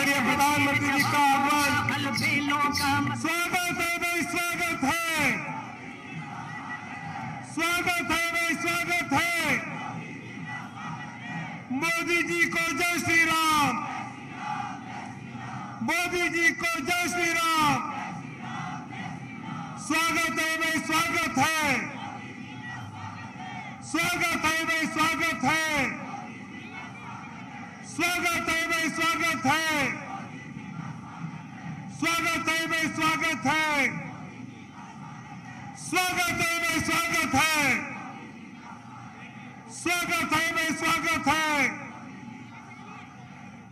आदरणीय प्रधानमंत्री जी का आह्वान। स्वागत है भाई, स्वागत है, स्वागत है भाई, स्वागत है। मोदी जी को जय श्री राम, मोदी जी को जय श्री राम। स्वागत है भाई, स्वागत है, स्वागत है भाई, स्वागत है, स्वागत है भाई, स्वागत है, स्वागत है भाई, स्वागत है, स्वागत है भाई, स्वागत है, स्वागत है भाई, स्वागत है।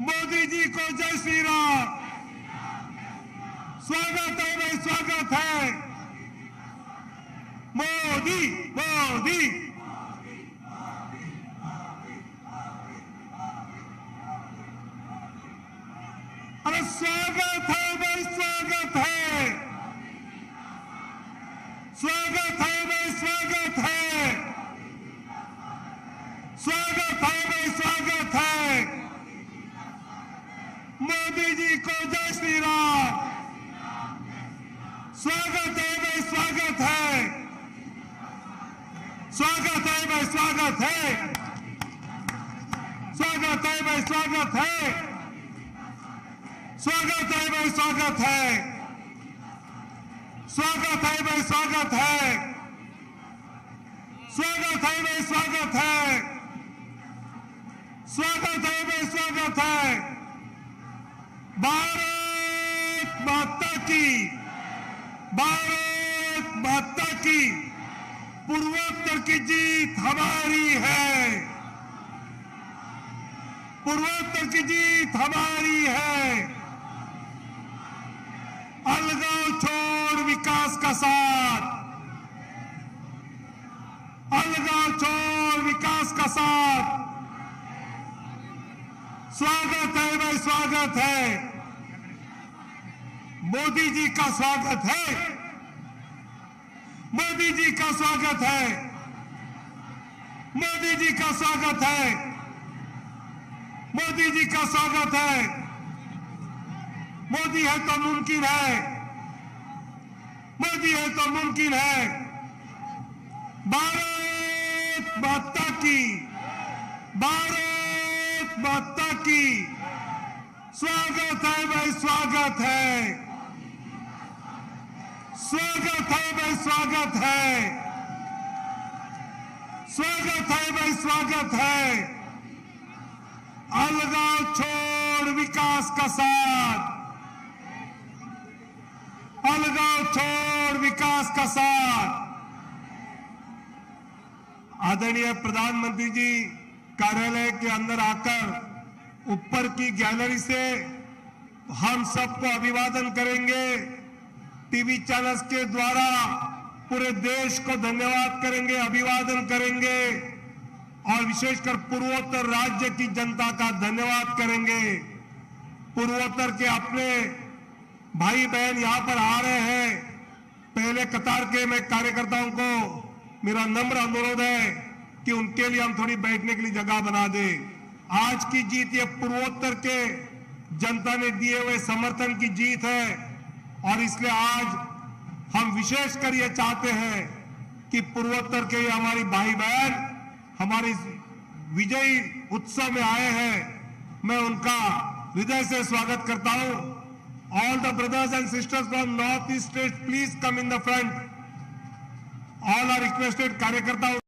मोदी जी को जय श्री राम। स्वागत है भाई, स्वागत है। मोदी मोदी अरे स्वागत है भाई, स्वागत है, स्वागत है भाई, स्वागत है, स्वागत है भाई, स्वागत है। मोदी जी को जय श्री राम। स्वागत है भाई, स्वागत है, स्वागत है भाई, स्वागत है, स्वागत है भाई, स्वागत है, स्वागत है भाई, स्वागत है, स्वागत है भाई, स्वागत है, स्वागत है भाई, स्वागत है, स्वागत है भाई, स्वागत है। भारत माता की, भारत माता की। पूर्वोत्तर की जीत हमारी है, पूर्वोत्तर की जीत हमारी है। अलगाव छोड़ विकास का साथ, अलगाव छोड़ विकास का साथ। स्वागत है भाई, स्वागत है। मोदी जी का स्वागत है, मोदी जी का स्वागत है, मोदी जी का स्वागत है, मोदी जी का स्वागत है। मोदी है तो मुमकिन है, मोदी है तो मुमकिन है। भारत माता की, भारत माता की। स्वागत है भाई, स्वागत है, स्वागत है भाई, स्वागत है, स्वागत है भाई, स्वागत है। अलगाव छोड़ विकास का साथ, अलगाव छोड़ विकास का साथ। आदरणीय प्रधानमंत्री जी कार्यालय के अंदर आकर ऊपर की गैलरी से हम सबको अभिवादन करेंगे। टीवी चैनल्स के द्वारा पूरे देश को धन्यवाद करेंगे, अभिवादन करेंगे और विशेषकर पूर्वोत्तर राज्य की जनता का धन्यवाद करेंगे। पूर्वोत्तर के अपने भाई बहन यहां पर आ रहे हैं। पहले कतार के मैं कार्यकर्ताओं को मेरा नम्र अनुरोध है कि उनके लिए हम थोड़ी बैठने के लिए जगह बना दें। आज की जीत ये पूर्वोत्तर के जनता ने दिए हुए समर्थन की जीत है और इसलिए आज हम विशेषकर ये चाहते हैं कि पूर्वोत्तर के हमारी भाई बहन हमारी विजयी उत्सव में आए हैं। मैं उनका हृदय से स्वागत करता हूं। All the brothers and sisters from North-East states, please come in the front. All are requested. कार्यकर्ता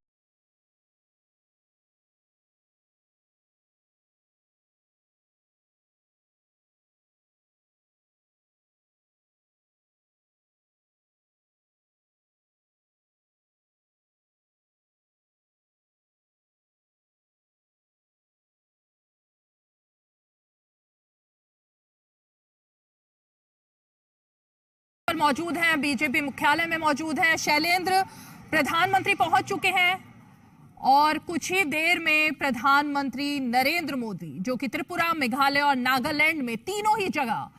मौजूद हैं, बीजेपी मुख्यालय में मौजूद हैं। शैलेंद्र, प्रधानमंत्री पहुंच चुके हैं और कुछ ही देर में प्रधानमंत्री नरेंद्र मोदी, जो कि त्रिपुरा, मेघालय और नागालैंड में तीनों ही जगह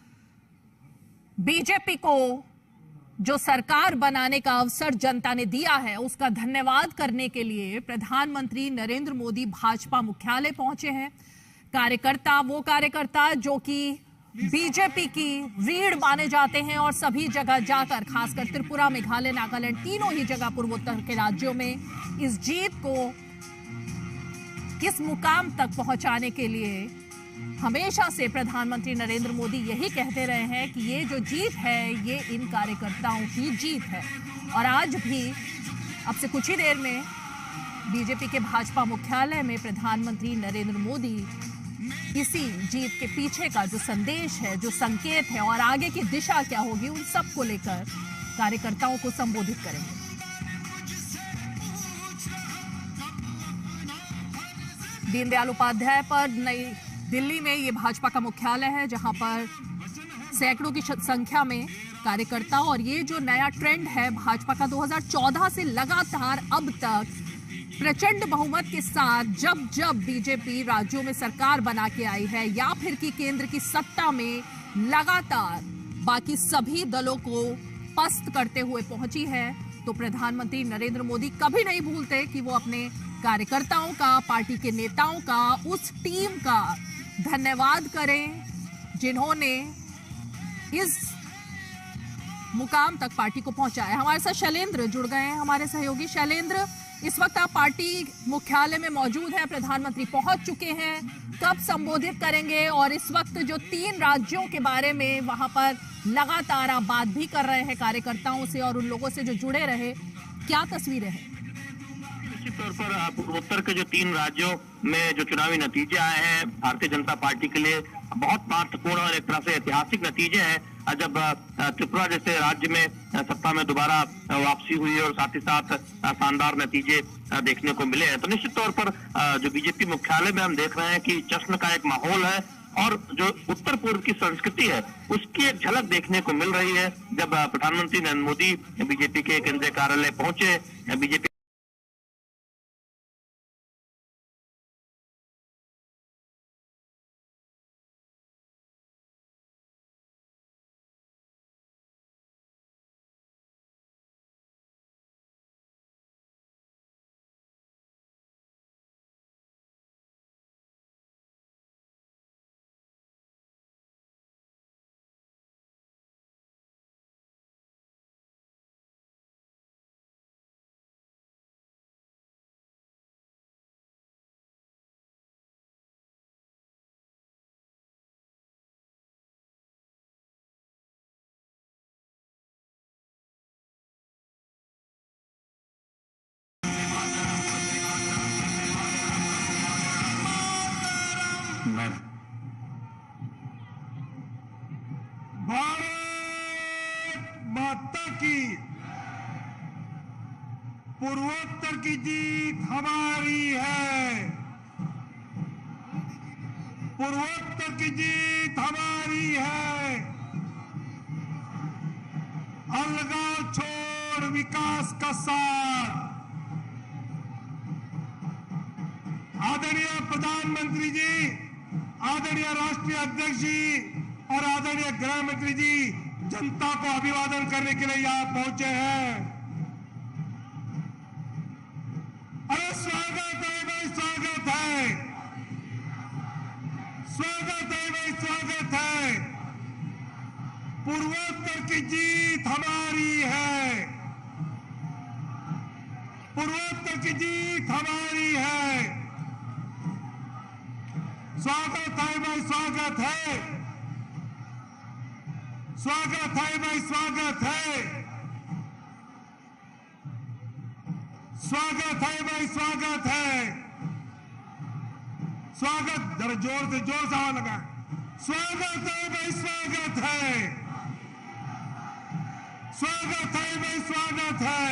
बीजेपी को जो सरकार बनाने का अवसर जनता ने दिया है उसका धन्यवाद करने के लिए प्रधानमंत्री नरेंद्र मोदी भाजपा मुख्यालय पहुंचे हैं। वो कार्यकर्ता जो कि बीजेपी की रीढ़ माने जाते हैं और सभी जगह जाकर, खासकर त्रिपुरा, मेघालय, नागालैंड, तीनों ही जगह पूर्वोत्तर के राज्यों में इस जीत को किस मुकाम तक पहुंचाने के लिए हमेशा से प्रधानमंत्री नरेंद्र मोदी यही कहते रहे हैं कि ये जो जीत है ये इन कार्यकर्ताओं की जीत है। और आज भी अब से कुछ ही देर में बीजेपी के भाजपा मुख्यालय में प्रधानमंत्री नरेंद्र मोदी इसी जीत के पीछे का जो संदेश है, जो संकेत है और आगे की दिशा क्या होगी, उन सब को लेकर कार्यकर्ताओं को संबोधित करेंगे। दीनदयाल उपाध्याय पर नई दिल्ली में ये भाजपा का मुख्यालय है, जहां पर सैकड़ों की संख्या में कार्यकर्ता, और ये जो नया ट्रेंड है भाजपा का 2014 से लगातार अब तक प्रचंड बहुमत के साथ जब जब बीजेपी राज्यों में सरकार बना के आई है या फिर कि केंद्र की सत्ता में लगातार बाकी सभी दलों को पस्त करते हुए पहुंची है, तो प्रधानमंत्री नरेंद्र मोदी कभी नहीं भूलते कि वो अपने कार्यकर्ताओं का, पार्टी के नेताओं का, उस टीम का धन्यवाद करें जिन्होंने इस मुकाम तक पार्टी को पहुंचाया। हमारे साथ शैलेंद्र जुड़ गए हैं, हमारे सहयोगी। शैलेंद्र, इस वक्त आप पार्टी मुख्यालय में मौजूद हैं, प्रधानमंत्री पहुंच चुके हैं, कब संबोधित करेंगे? और इस वक्त जो 3 राज्यों के बारे में वहां पर लगातार आप बात भी कर रहे हैं कार्यकर्ताओं से और उन लोगों से जो जुड़े रहे, क्या तस्वीरें हैं? निश्चित तौर पर पूर्वोत्तर के जो 3 राज्यों में जो चुनावी नतीजे आए हैं भारतीय जनता पार्टी के लिए बहुत महत्वपूर्ण और एक तरह से ऐतिहासिक नतीजे हैं। जब त्रिपुरा जैसे राज्य में सत्ता में दोबारा वापसी हुई और साथ ही साथ शानदार नतीजे देखने को मिले हैं, तो निश्चित तौर पर जो बीजेपी मुख्यालय में हम देख रहे हैं कि जश्न का एक माहौल है और जो उत्तर पूर्व की संस्कृति है उसकी एक झलक देखने को मिल रही है। जब प्रधानमंत्री नरेंद्र मोदी बीजेपी के केंद्रीय कार्यालय पहुंचे, बीजेपी भारत माता की पूर्वोत्तर की जीत हमारी है, पूर्वोत्तर की जीत हमारी है। अलगाव छोड़ विकास का साथ। आदरणीय प्रधानमंत्री जी, आदरणीय राष्ट्रीय अध्यक्ष जी और आदरणीय गृह मंत्री जी जनता को अभिवादन करने के लिए यहां पहुंचे हैं। अरे स्वागत है भाई, स्वागत है, स्वागत है भाई, स्वागत है। पूर्वोत्तर की जीत हमारी है, पूर्वोत्तर की जीत हमारी है। स्वागत है भाई, स्वागत है, स्वागत है भाई, स्वागत है, स्वागत है भाई, स्वागत है, स्वागत। जरा जोर से आवाज लगा। स्वागत है भाई, स्वागत है, स्वागत है भाई, स्वागत है,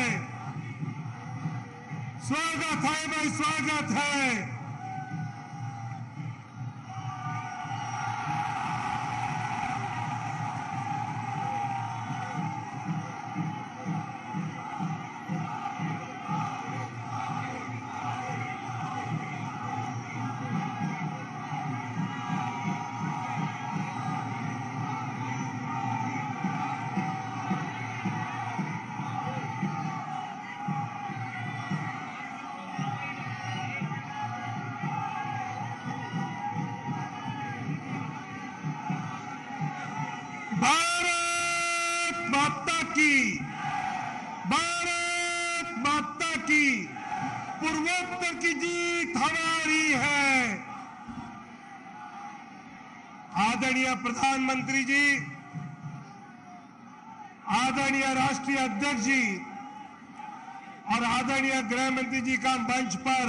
स्वागत है भाई, स्वागत है। की, भारत माता की। पूर्वोत्तर की जीत हमारी है। आदरणीय प्रधानमंत्री जी, आदरणीय राष्ट्रीय अध्यक्ष जी और आदरणीय गृह मंत्री जी का मंच पर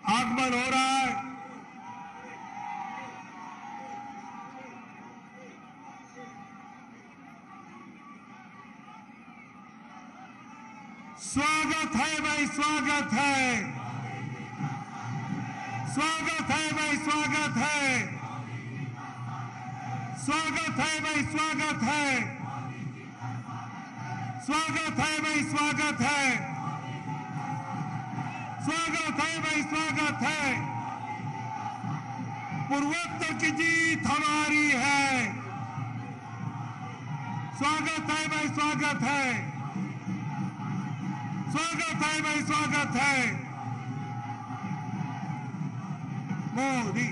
आगमन हो रहा है। स्वागत है भाई, स्वागत है, स्वागत है भाई, स्वागत है, स्वागत है भाई, स्वागत है, स्वागत है भाई, स्वागत है, स्वागत है भाई, स्वागत है। पूर्वोत्तर की जीत हमारी है। स्वागत है भाई, स्वागत है, स्वागत है भाई, स्वागत है। मोदी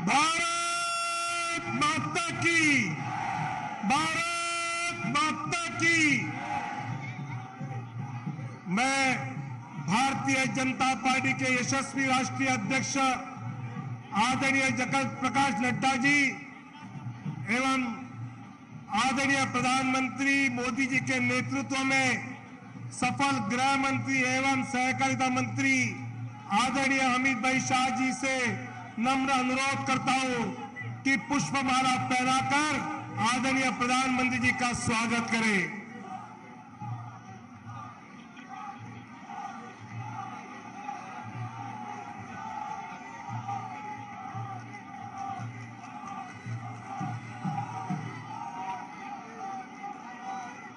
भारत माता की, भारत माता की। मैं भारतीय जनता पार्टी के यशस्वी राष्ट्रीय अध्यक्ष आदरणीय जगत प्रकाश नड्डा जी एवं आदरणीय प्रधानमंत्री मोदी जी के नेतृत्व में सफल गृह मंत्री एवं सहकारिता मंत्री आदरणीय अमित भाई शाह जी से नम्र अनुरोध करता हूं कि पुष्पमाला पहनाकर आदरणीय प्रधानमंत्री जी का स्वागत करें।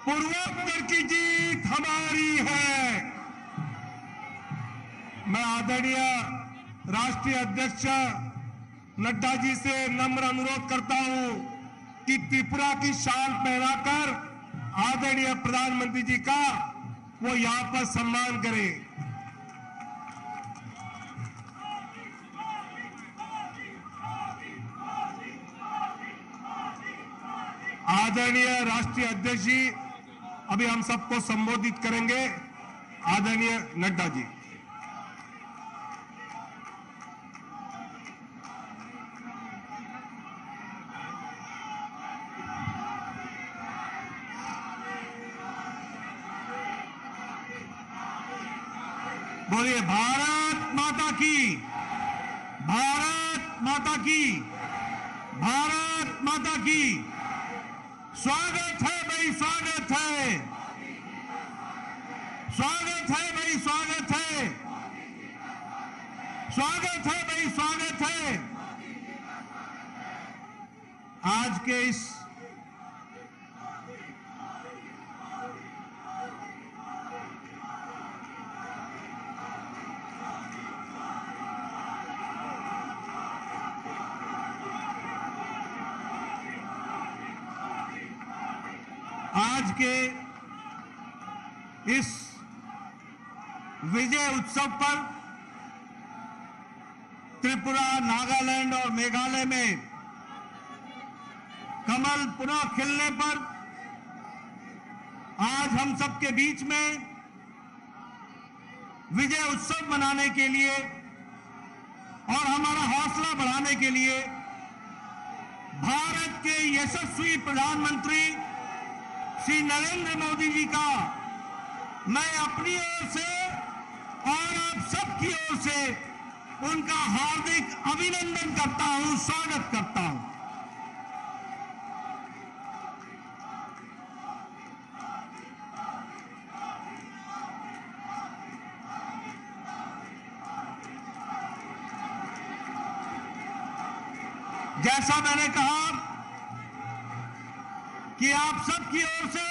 पूर्वोत्तर की जीत हमारी है। मैं आदरणीय राष्ट्रीय अध्यक्ष नड्डा जी से नम्र अनुरोध करता हूं कि त्रिपुरा की शाल पहनाकर आदरणीय प्रधानमंत्री जी का वो यहां पर सम्मान करें। आदरणीय राष्ट्रीय अध्यक्ष जी अभी हम सबको संबोधित करेंगे। आदरणीय नड्डा जी। बोलिए भारत माता की, भारत माता की, भारत माता की। स्वागत है भाई, स्वागत है, स्वागत है भाई, स्वागत है, स्वागत है भाई, स्वागत है। आज के इस विजय उत्सव पर त्रिपुरा, नागालैंड और मेघालय में कमल पुनः खिलने पर आज हम सबके बीच में विजय उत्सव मनाने के लिए और हमारा हौसला बढ़ाने के लिए भारत के यशस्वी प्रधानमंत्री श्री नरेंद्र मोदी जी का मैं अपनी ओर से और आप सबकी ओर से उनका हार्दिक अभिनंदन करता हूं, स्वागत करता हूं। जैसा मैंने कहा कि आप सबकी ओर से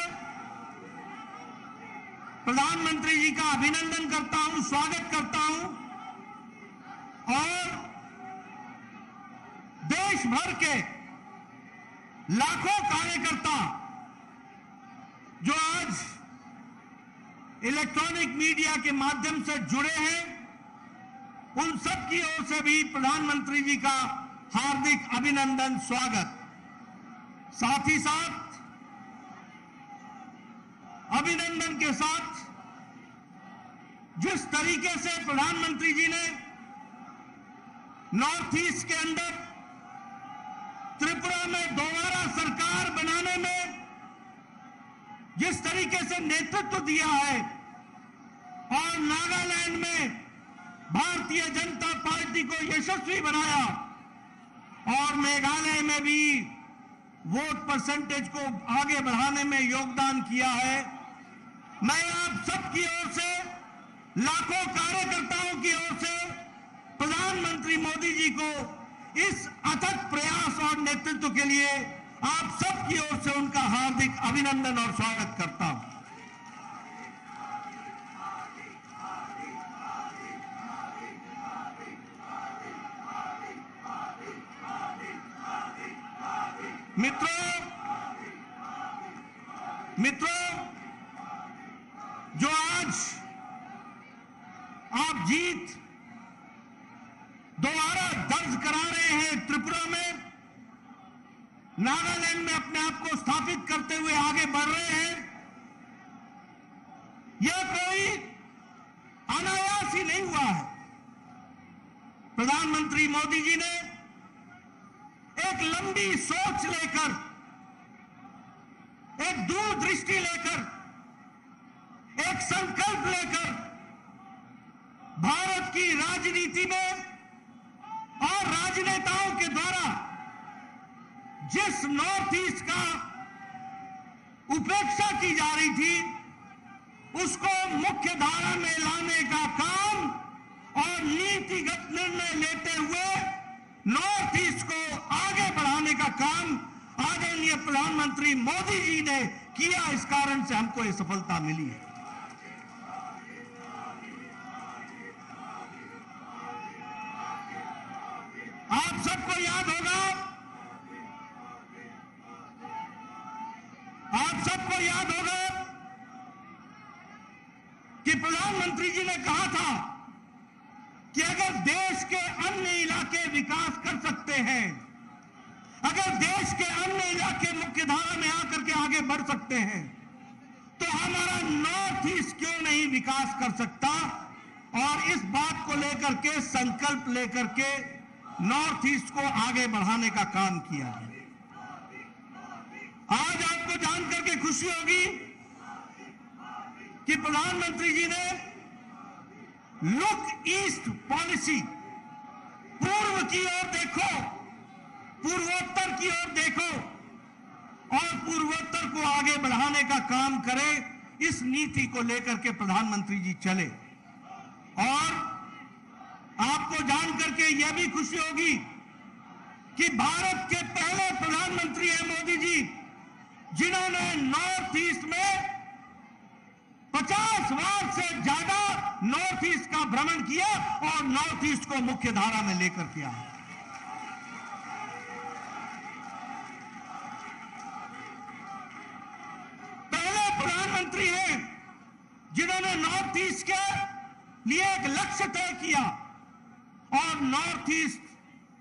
प्रधानमंत्री जी का अभिनंदन करता हूं, स्वागत करता हूं और देश भर के लाखों कार्यकर्ता जो आज इलेक्ट्रॉनिक मीडिया के माध्यम से जुड़े हैं, उन सब की ओर से भी प्रधानमंत्री जी का हार्दिक अभिनंदन, स्वागत। साथ ही साथ अभिनंदन के साथ जिस तरीके से प्रधानमंत्री जी ने नॉर्थ ईस्ट के अंदर त्रिपुरा में दोबारा सरकार बनाने में जिस तरीके से नेतृत्व दिया है और नागालैंड में भारतीय जनता पार्टी को यशस्वी बनाया और मेघालय में भी वोट परसेंटेज को आगे बढ़ाने में योगदान किया है, मैं आप सबकी ओर से, लाखों कार्यकर्ताओं की ओर से प्रधानमंत्री मोदी जी को इस अथक प्रयास और नेतृत्व के लिए आप सबकी ओर से उनका हार्दिक अभिनंदन और स्वागत करता हूं। मित्रों, जो आज आप जीत दोबारा दर्ज करा रहे हैं त्रिपुरा में, नागालैंड में अपने आप को स्थापित करते हुए आगे बढ़ रहे हैं, यह कोई अनायास ही नहीं हुआ है। प्रधानमंत्री मोदी जी ने एक लंबी सोच लेकर, एक दूरदृष्टि लेकर, एक संकल्प लेकर भारत की राजनीति में और राजनेताओं के द्वारा जिस नॉर्थ ईस्ट का उपेक्षा की जा रही थी, उसको मुख्य धारा में लाने का काम और नीतिगत निर्णय लेते हुए नॉर्थ ईस्ट को आगे बढ़ाने का काम आदरणीय प्रधानमंत्री मोदी जी ने किया। इस कारण से हमको ये सफलता मिली है। आप सबको याद होगा, कि प्रधानमंत्री जी ने कहा था कि अगर देश के अन्य इलाके विकास कर सकते हैं, अगर देश के अन्य इलाके मुख्य धारा में आकर के आगे बढ़ सकते हैं, तो हमारा नॉर्थ ईस्ट क्यों नहीं विकास कर सकता। और इस बात को लेकर के, संकल्प लेकर के नॉर्थ ईस्ट को आगे बढ़ाने का काम किया है। आज आपको जानकर के खुशी होगी कि प्रधानमंत्री जी ने लुक ईस्ट पॉलिसी, पूर्व की ओर देखो, पूर्वोत्तर की ओर देखो और पूर्वोत्तर को आगे बढ़ाने का काम करे, इस नीति को लेकर के प्रधानमंत्री जी चले। और आपको जानकर के यह भी खुशी होगी कि भारत के पहले प्रधानमंत्री हैं मोदी जी, जिन्होंने नॉर्थ ईस्ट में 50 बार से ज्यादा नॉर्थ ईस्ट का भ्रमण किया और नॉर्थ ईस्ट को मुख्य धारा में लेकर के आए। पहले प्रधानमंत्री हैं जिन्होंने नॉर्थ ईस्ट के लिए एक लक्ष्य तय किया और नॉर्थ ईस्ट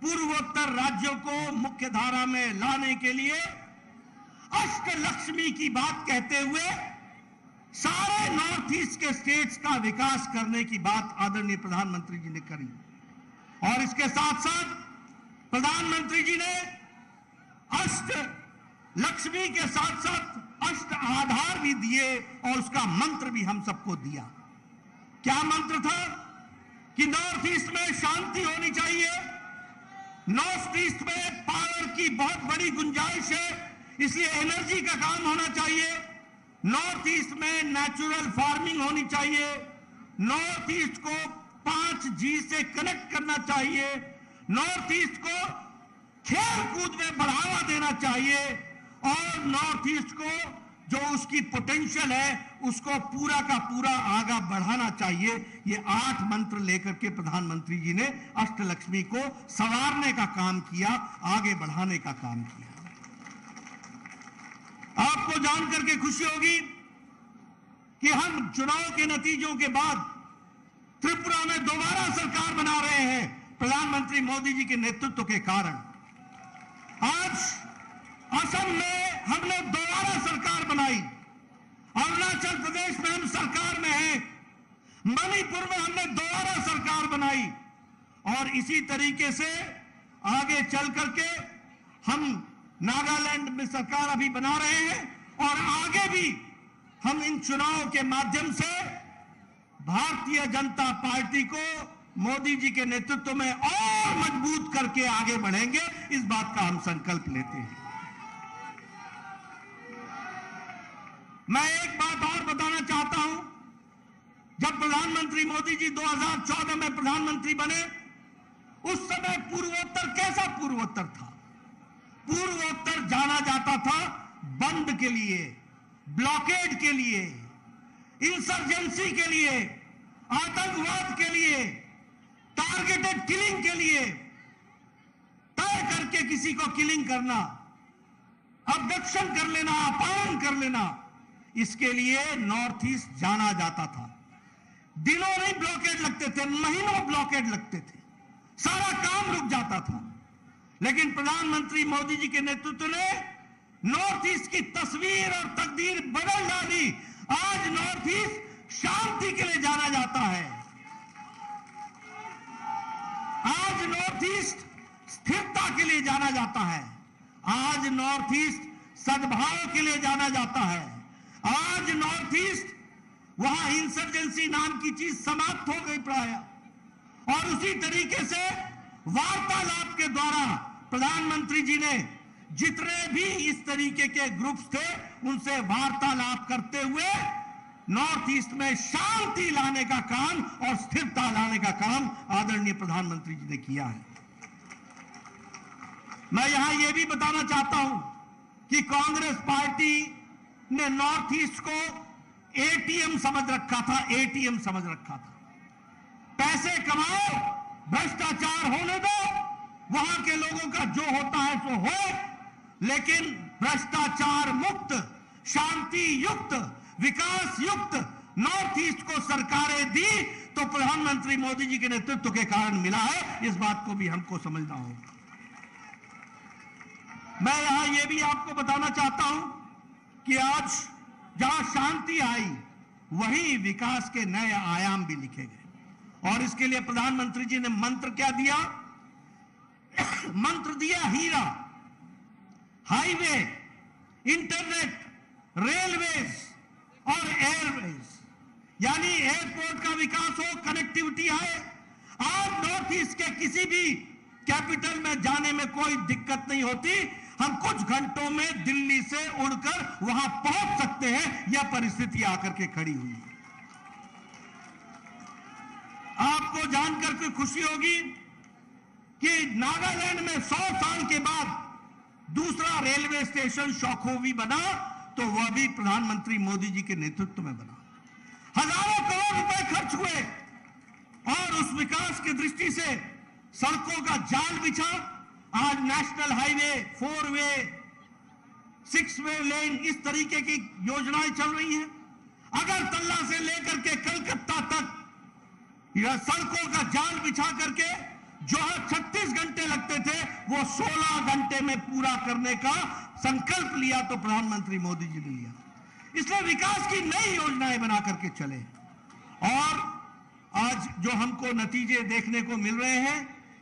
पूर्वोत्तर राज्यों को मुख्य धारा में लाने के लिए अष्टलक्ष्मी की बात कहते हुए सारे नॉर्थ ईस्ट के स्टेट्स का विकास करने की बात आदरणीय प्रधानमंत्री जी ने करी। और इसके साथ साथ प्रधानमंत्री जी ने अष्ट लक्ष्मी के साथ साथ अष्ट आधार भी दिए और उसका मंत्र भी हम सबको दिया। क्या मंत्र था? कि नॉर्थ ईस्ट में शांति होनी चाहिए, नॉर्थ ईस्ट में पावर की बहुत बड़ी गुंजाइश है, इसलिए एनर्जी का काम होना चाहिए, नॉर्थ ईस्ट में नेचुरल फार्मिंग होनी चाहिए, नॉर्थ ईस्ट को 5G से कनेक्ट करना चाहिए, नॉर्थ ईस्ट को खेल कूद में बढ़ावा देना चाहिए और नॉर्थ ईस्ट को जो उसकी पोटेंशियल है उसको पूरा का पूरा आगे बढ़ाना चाहिए। ये 8 मंत्र लेकर के प्रधानमंत्री जी ने अष्टलक्ष्मी को संवारने का काम किया, आगे बढ़ाने का काम किया। आपको जानकर के खुशी होगी कि हम चुनाव के नतीजों के बाद त्रिपुरा में दोबारा सरकार बना रहे हैं प्रधानमंत्री मोदी जी के नेतृत्व के कारण। आज असम में हमने दोबारा सरकार बनाई, अरुणाचल प्रदेश में हम सरकार में हैं, मणिपुर में हमने दोबारा सरकार बनाई और इसी तरीके से आगे चल करके हम नागालैंड में सरकार अभी बना रहे हैं और आगे भी हम इन चुनाव के माध्यम से भारतीय जनता पार्टी को मोदी जी के नेतृत्व में और मजबूत करके आगे बढ़ेंगे, इस बात का हम संकल्प लेते हैं। मैं एक बात और बताना चाहता हूं, जब प्रधानमंत्री मोदी जी 2014 में प्रधानमंत्री बने, उस समय पूर्वोत्तर कैसा पूर्वोत्तर था? पूर्वोत्तर जाना जाता था बंद के लिए, ब्लॉकेड के लिए, इंसर्जेंसी के लिए, आतंकवाद के लिए, टारगेटेड किलिंग के लिए, तय करके किसी को किलिंग करना, अबडक्शन कर लेना, अपहरण कर लेना, इसके लिए नॉर्थ ईस्ट जाना जाता था। दिनों नहीं ब्लॉकेड लगते थे, महीनों ब्लॉकेड लगते थे, सारा काम रुक जाता था। लेकिन प्रधानमंत्री मोदी जी के नेतृत्व ने नॉर्थ ईस्ट की तस्वीर और तकदीर बदल डाली। आज नॉर्थ ईस्ट शांति के लिए जाना जाता है, आज नॉर्थ ईस्ट स्थिरता के लिए जाना जाता है, आज नॉर्थ ईस्ट सद्भाव के लिए जाना जाता है, आज नॉर्थ ईस्ट वहां इंसर्जेंसी नाम की चीज समाप्त हो गई प्राय। और उसी तरीके से वार्तालाप के द्वारा प्रधानमंत्री जी ने जितने भी इस तरीके के ग्रुप्स थे उनसे वार्तालाप करते हुए नॉर्थ ईस्ट में शांति लाने का काम और स्थिरता लाने का काम आदरणीय प्रधानमंत्री जी ने किया है। मैं यहां यह भी बताना चाहता हूं कि कांग्रेस पार्टी ने नॉर्थ ईस्ट को एटीएम समझ रखा था, एटीएम समझ रखा था। पैसे कमाओ, भ्रष्टाचार होने दो, वहां के लोगों का जो होता है सो हो, लेकिन भ्रष्टाचार मुक्त, शांति युक्त, विकास युक्त नॉर्थ ईस्ट को सरकारें दी तो प्रधानमंत्री मोदी जी के नेतृत्व के कारण मिला है। इस बात को भी हमको समझना होगा। मैं यहां यह भी आपको बताना चाहता हूं कि आज जहां शांति आई वहीं विकास के नए आयाम भी लिखे गए और इसके लिए प्रधानमंत्री जी ने मंत्र क्या दिया? मंत्र दिया हीरा। हाईवे, इंटरनेट, रेलवेज और एयरवेज, यानी एयरपोर्ट का विकास हो, कनेक्टिविटी आए। आज नॉर्थ ईस्ट के किसी भी कैपिटल में जाने में कोई दिक्कत नहीं होती। हम कुछ घंटों में दिल्ली से उड़कर वहां पहुंच सकते हैं। यह परिस्थिति आकर के खड़ी हुई है। आपको जानकर के खुशी होगी कि नागालैंड में 100 साल के बाद दूसरा रेलवे स्टेशन शौखोवी बना तो वह भी प्रधानमंत्री मोदी जी के नेतृत्व में बना। हजारों करोड़ रुपए खर्च हुए और उस विकास की दृष्टि से सड़कों का जाल बिछा। आज नेशनल हाईवे, 4 वे, 6 वे लेन, इस तरीके की योजनाएं चल रही हैं। अगरतला से लेकर के कलकत्ता तक यह सड़कों का जाल बिछा करके जो 36 घंटे लगते थे वो 16 घंटे में पूरा करने का संकल्प लिया तो प्रधानमंत्री मोदी जी ने लिया। इसलिए विकास की नई योजनाएं बना करके चले और आज जो हमको नतीजे देखने को मिल रहे हैं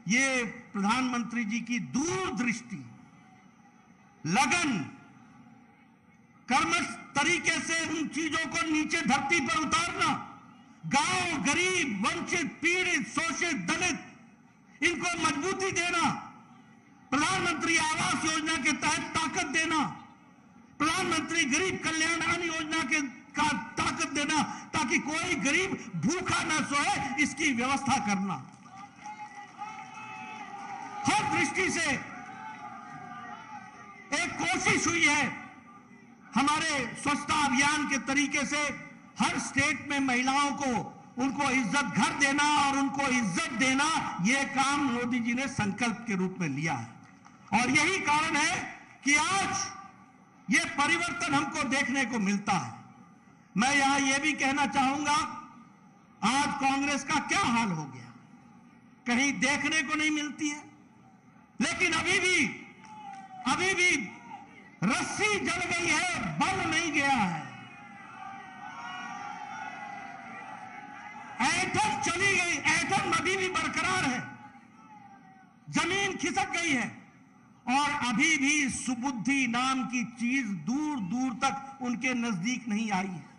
ये प्रधानमंत्री जी की दूरदृष्टि, लगन, कर्मठ तरीके से उन चीजों को नीचे धरती पर उतारना, गांव, गरीब, वंचित, पीड़ित, शोषित, दलित, इनको मजबूती देना, प्रधानमंत्री आवास योजना के तहत ताकत देना, प्रधानमंत्री गरीब कल्याण अन्न योजना के का ताकत देना ताकि कोई गरीब भूखा न सोए, इसकी व्यवस्था करना। हर दृष्टि से एक कोशिश हुई है हमारे स्वच्छता अभियान के तरीके से हर स्टेट में महिलाओं को उनको इज्जत घर देना और उनको इज्जत देना, यह काम मोदी जी ने संकल्प के रूप में लिया है। और यही कारण है कि आज ये परिवर्तन हमको देखने को मिलता है। मैं यहां यह भी कहना चाहूंगा, आज कांग्रेस का क्या हाल हो गया, कहीं देखने को नहीं मिलती है। लेकिन अभी भी रस्सी जल गई है, बल नहीं गया है। ऐंठन चली गई, ऐंठन अभी भी बरकरार है, जमीन खिसक गई है और अभी भी सुबुद्धि नाम की चीज दूर दूर तक उनके नजदीक नहीं आई है।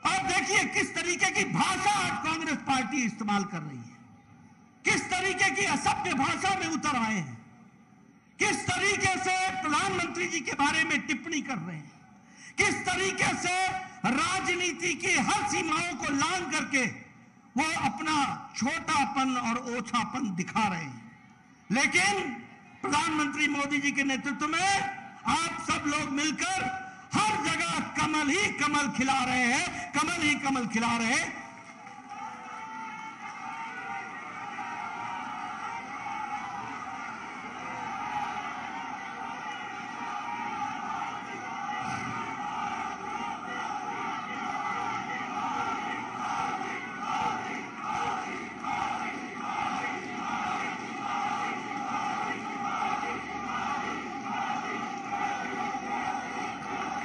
और देखिए किस तरीके की भाषा आज कांग्रेस पार्टी इस्तेमाल कर रही है, किस तरीके की असभ्य भाषा में उतर आए हैं, किस तरीके से प्रधानमंत्री जी के बारे में टिप्पणी कर रहे हैं, किस तरीके से राजनीति की हर सीमाओं को लांघ करके वो अपना छोटापन और ओछापन दिखा रहे हैं। लेकिन प्रधानमंत्री मोदी जी के नेतृत्व में आप सब लोग मिलकर हर जगह कमल ही कमल खिला रहे हैं, कमल ही कमल खिला रहे हैं।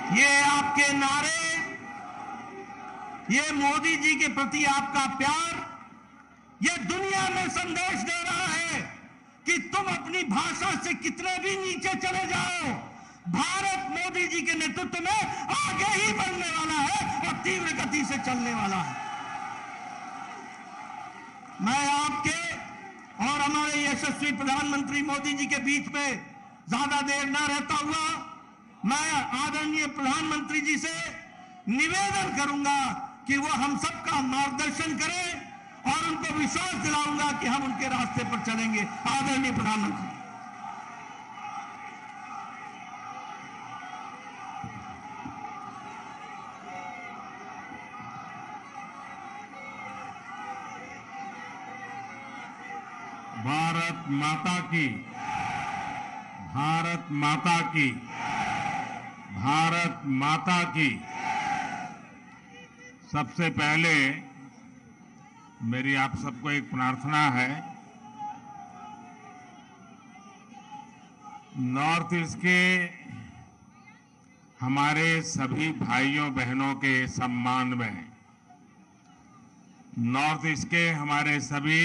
ये आपके नारे, ये मोदी जी के प्रति आपका प्यार, ये दुनिया में संदेश दे रहा है कि तुम अपनी भाषा से कितने भी नीचे चले जाओ, भारत मोदी जी के नेतृत्व में आगे ही बढ़ने वाला है और तीव्र गति से चलने वाला है। मैं आपके और हमारे यशस्वी प्रधानमंत्री मोदी जी के बीच में ज्यादा देर न रहता हुआ मैं आदरणीय प्रधानमंत्री जी से निवेदन करूंगा कि वो हम सबका मार्गदर्शन करें और उनको विश्वास दिलाऊंगा कि हम उनके रास्ते पर चलेंगे। आदरणीय प्रधानमंत्री। भारत माता की, भारत माता की, भारत माता की। सबसे पहले मेरी आप सबको एक प्रार्थना है, नॉर्थ ईस्ट के हमारे सभी भाइयों बहनों के सम्मान में, नॉर्थ ईस्ट के हमारे सभी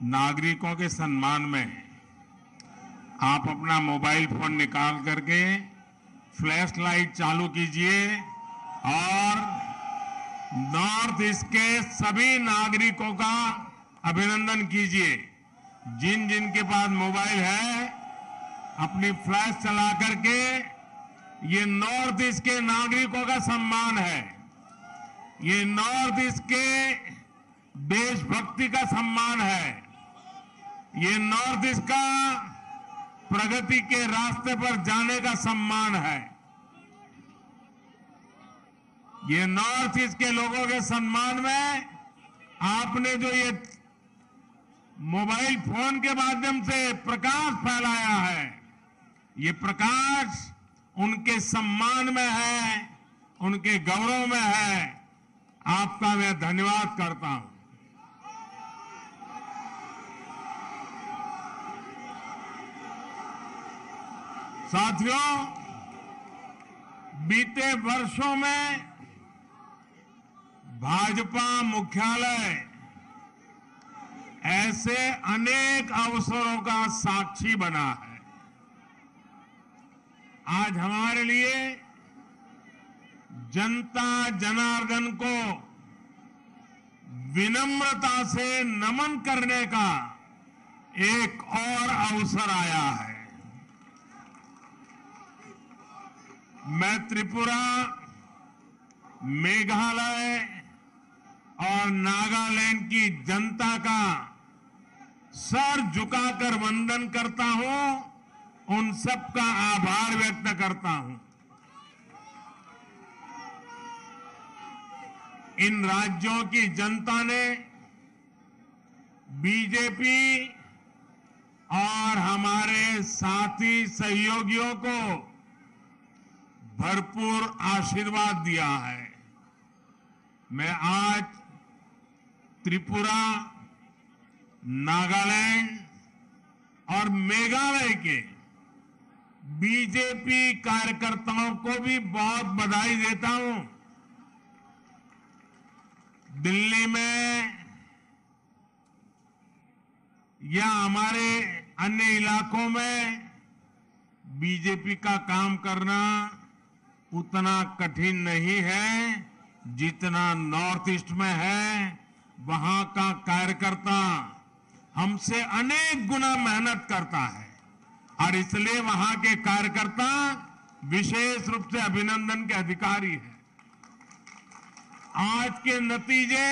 नागरिकों के सम्मान में आप अपना मोबाइल फोन निकाल करके फ्लैश लाइट चालू कीजिए और नॉर्थ ईस्ट के सभी नागरिकों का अभिनंदन कीजिए। जिन जिन के पास मोबाइल है अपनी फ्लैश चला करके, ये नॉर्थ ईस्ट के नागरिकों का सम्मान है, ये नॉर्थ ईस्ट के देशभक्ति का सम्मान है, ये नॉर्थ ईस्ट का प्रगति के रास्ते पर जाने का सम्मान है। ये नॉर्थ ईस्ट के लोगों के सम्मान में आपने जो ये मोबाइल फोन के माध्यम से प्रकाश फैलाया है, ये प्रकाश उनके सम्मान में है, उनके गौरव में है। आपका मैं धन्यवाद करता हूं। साथियों, बीते वर्षों में भाजपा मुख्यालय ऐसे अनेक अवसरों का साक्षी बना है। आज हमारे लिए जनता जनार्दन को विनम्रता से नमन करने का एक और अवसर आया है। मैं त्रिपुरा, मेघालय और नागालैंड की जनता का सर झुकाकर वंदन करता हूं, उन सबका आभार व्यक्त करता हूं। इन राज्यों की जनता ने बीजेपी और हमारे साथी सहयोगियों को भरपूर आशीर्वाद दिया है। मैं आज त्रिपुरा, नागालैंड और मेघालय के बीजेपी कार्यकर्ताओं को भी बहुत बधाई देता हूं। दिल्ली में या हमारे अन्य इलाकों में बीजेपी का काम करना उतना कठिन नहीं है जितना नॉर्थ ईस्ट में है। वहां का कार्यकर्ता हमसे अनेक गुना मेहनत करता है और इसलिए वहां के कार्यकर्ता विशेष रूप से अभिनंदन के अधिकारी हैं। आज के नतीजे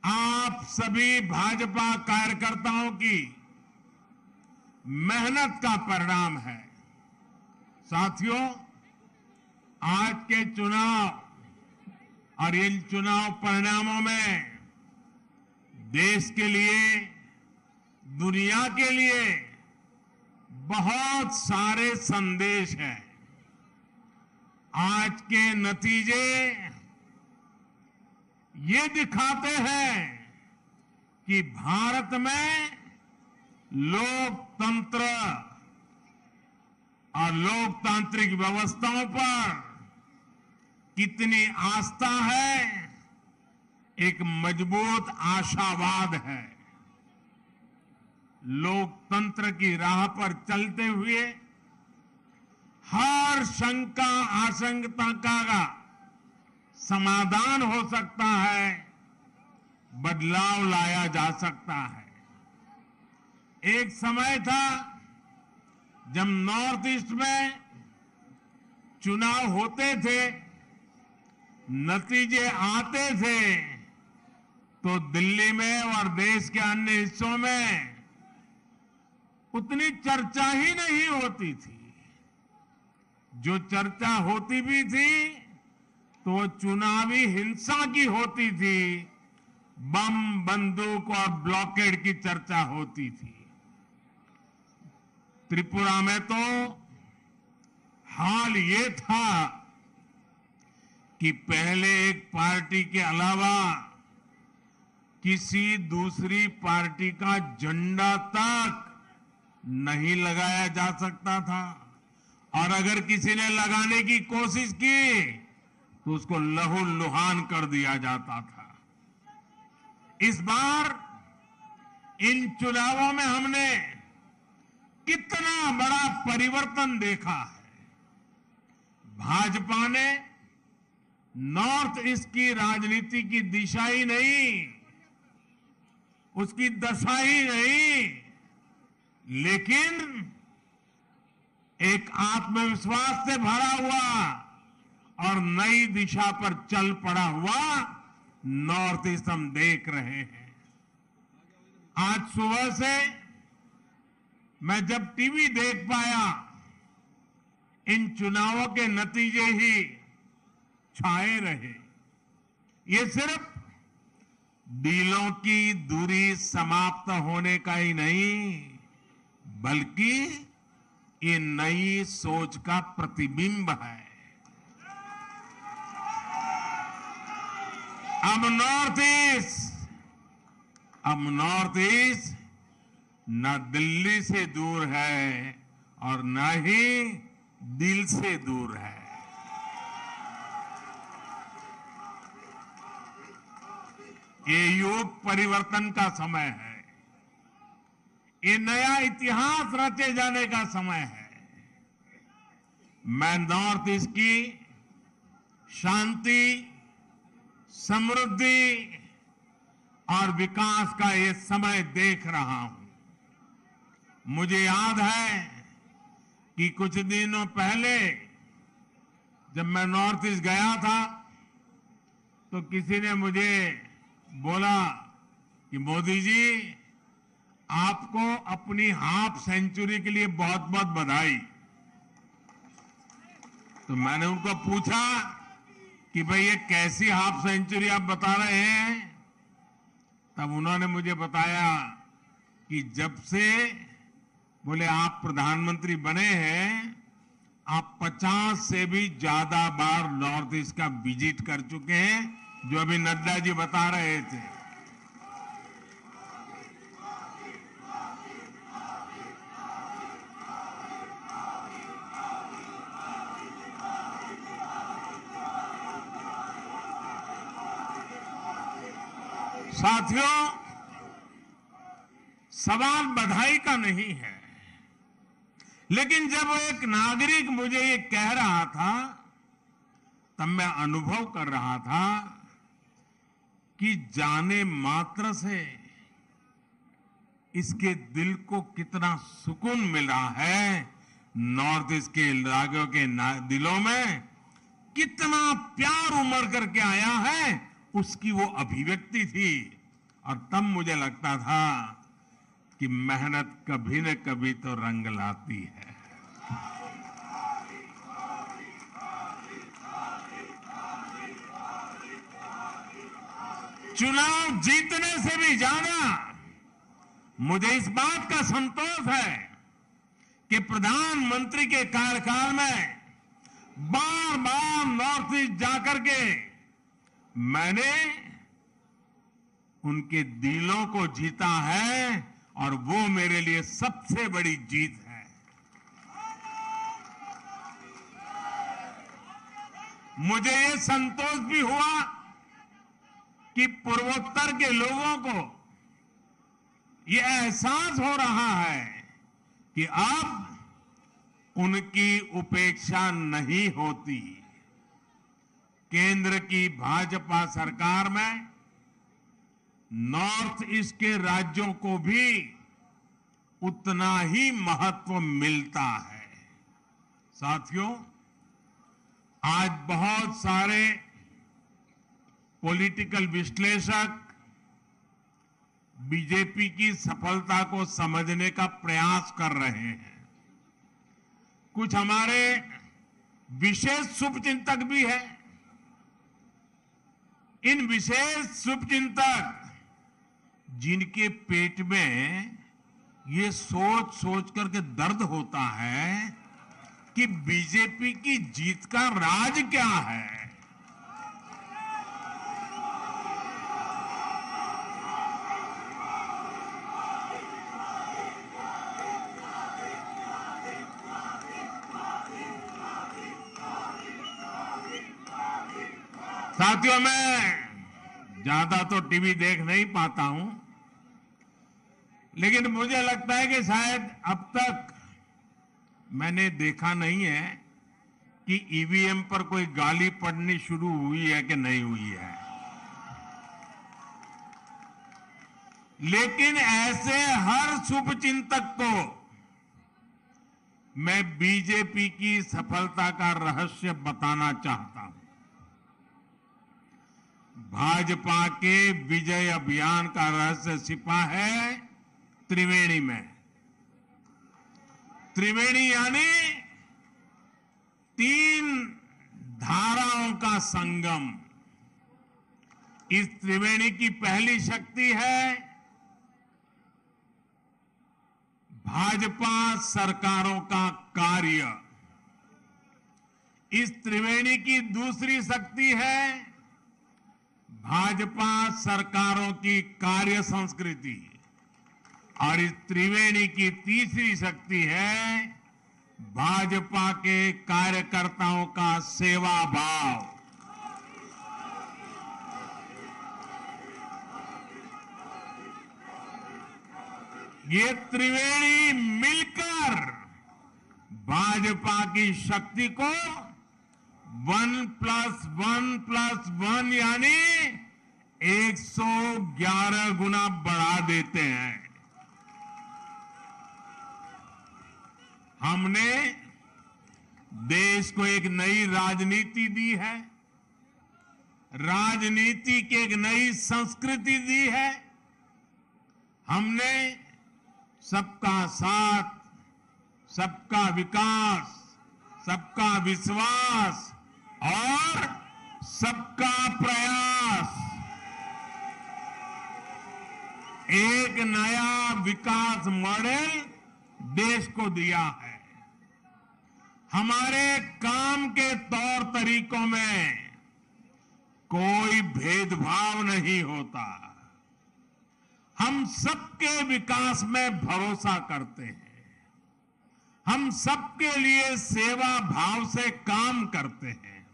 आप सभी भाजपा कार्यकर्ताओं की मेहनत का परिणाम है। साथियों, आज के चुनाव और इन चुनाव परिणामों में देश के लिए, दुनिया के लिए बहुत सारे संदेश हैं। आज के नतीजे ये दिखाते हैं कि भारत में लोकतंत्र और लोकतांत्रिक व्यवस्थाओं पर कितनी आस्था है, एक मजबूत आशावाद है। लोकतंत्र की राह पर चलते हुए हर शंका आशंका का समाधान हो सकता है, बदलाव लाया जा सकता है। एक समय था जब नॉर्थ ईस्ट में चुनाव होते थे, नतीजे आते थे तो दिल्ली में और देश के अन्य हिस्सों में उतनी चर्चा ही नहीं होती थी। जो चर्चा होती भी थी तो चुनावी हिंसा की होती थी, बम, बंदूक और ब्लॉकेड की चर्चा होती थी। त्रिपुरा में तो हाल ये था कि पहले एक पार्टी के अलावा किसी दूसरी पार्टी का झंडा तक नहीं लगाया जा सकता था और अगर किसी ने लगाने की कोशिश की तो उसको लहूलुहान कर दिया जाता था। इस बार इन चुनावों में हमने कितना बड़ा परिवर्तन देखा है। भाजपा ने नॉर्थ ईस्ट की राजनीति की दिशा ही नहीं, उसकी दशा ही नहीं, लेकिन एक आत्मविश्वास से भरा हुआ और नई दिशा पर चल पड़ा हुआ नॉर्थ ईस्ट हम देख रहे हैं। आज सुबह से मैं जब टीवी देख पाया, इन चुनावों के नतीजे ही छाए रहे। ये सिर्फ दिलों की दूरी समाप्त होने का ही नहीं, बल्कि ये नई सोच का प्रतिबिंब है। अब नॉर्थ ईस्ट न दिल्ली से दूर है और न ही दिल से दूर है। ये युग परिवर्तन का समय है, ये नया इतिहास रचे जाने का समय है। मैं नॉर्थ ईस्ट की शांति, समृद्धि और विकास का ये समय देख रहा हूं। मुझे याद है कि कुछ दिनों पहले जब मैं नॉर्थ ईस्ट गया था तो किसी ने मुझे बोला कि मोदी जी, आपको अपनी हाफ सेंचुरी के लिए बहुत बहुत बधाई। तो मैंने उनको पूछा कि भाई ये कैसी हाफ सेंचुरी आप बता रहे हैं? तब उन्होंने मुझे बताया कि जब से बोले आप प्रधानमंत्री बने हैं, आप 50 से भी ज्यादा बार नॉर्थ ईस्ट का विजिट कर चुके हैं, जो अभी नड्डा जी बता रहे थे। साथियों, सवाल बधाई का नहीं है, लेकिन जब एक नागरिक मुझे ये कह रहा था, तब मैं अनुभव कर रहा था कि जाने मात्र से इसके दिल को कितना सुकून मिला है। नॉर्थ ईस्ट के राज्यों के दिलों में कितना प्यार उमड़ करके आया है, उसकी वो अभिव्यक्ति थी। और तब मुझे लगता था कि मेहनत कभी न कभी तो रंग लाती है। चुनाव जीतने से भी ज्यादा मुझे इस बात का संतोष है कि प्रधानमंत्री के कार्यकाल में बार बार नॉर्थ ईस्ट जाकर के मैंने उनके दिलों को जीता है, और वो मेरे लिए सबसे बड़ी जीत है। मुझे ये संतोष भी हुआ कि पूर्वोत्तर के लोगों को ये एहसास हो रहा है कि अब उनकी उपेक्षा नहीं होती। केंद्र की भाजपा सरकार में नॉर्थ ईस्ट के राज्यों को भी उतना ही महत्व मिलता है। साथियों, आज बहुत सारे पॉलिटिकल विश्लेषक बीजेपी की सफलता को समझने का प्रयास कर रहे हैं। कुछ हमारे विशेष शुभचिंतक भी हैं। इन विशेष शुभचिंतक जिनके पेट में ये सोच सोच करके दर्द होता है कि बीजेपी की जीत का राज क्या है। साथियों, मैं ज्यादा तो टीवी देख नहीं पाता हूं, लेकिन मुझे लगता है कि शायद अब तक मैंने देखा नहीं है कि ईवीएम पर कोई गाली पड़नी शुरू हुई है कि नहीं हुई है। लेकिन ऐसे हर शुभचिंतक को मैं बीजेपी की सफलता का रहस्य बताना चाहता हूं। भाजपा के विजय अभियान का रहस्य छिपा है त्रिवेणी में। त्रिवेणी यानी 3 धाराओं का संगम। इस त्रिवेणी की पहली शक्ति है भाजपा सरकारों का कार्य। इस त्रिवेणी की दूसरी शक्ति है भाजपा सरकारों की कार्य संस्कृति, और इस त्रिवेणी की तीसरी शक्ति है भाजपा के कार्यकर्ताओं का सेवा भाव। ये त्रिवेणी मिलकर भाजपा की शक्ति को 1+1+1 यानी 111 गुना बढ़ा देते हैं। हमने देश को एक नई राजनीति दी है, राजनीति की एक नई संस्कृति दी है। हमने सबका साथ, सबका विकास, सबका विश्वास और सबका प्रयास, एक नया विकास मॉडल देश को दिया है। हमारे काम के तौर तरीकों में कोई भेदभाव नहीं होता। हम सबके विकास में भरोसा करते हैं। हम सबके लिए सेवा भाव से काम करते हैं।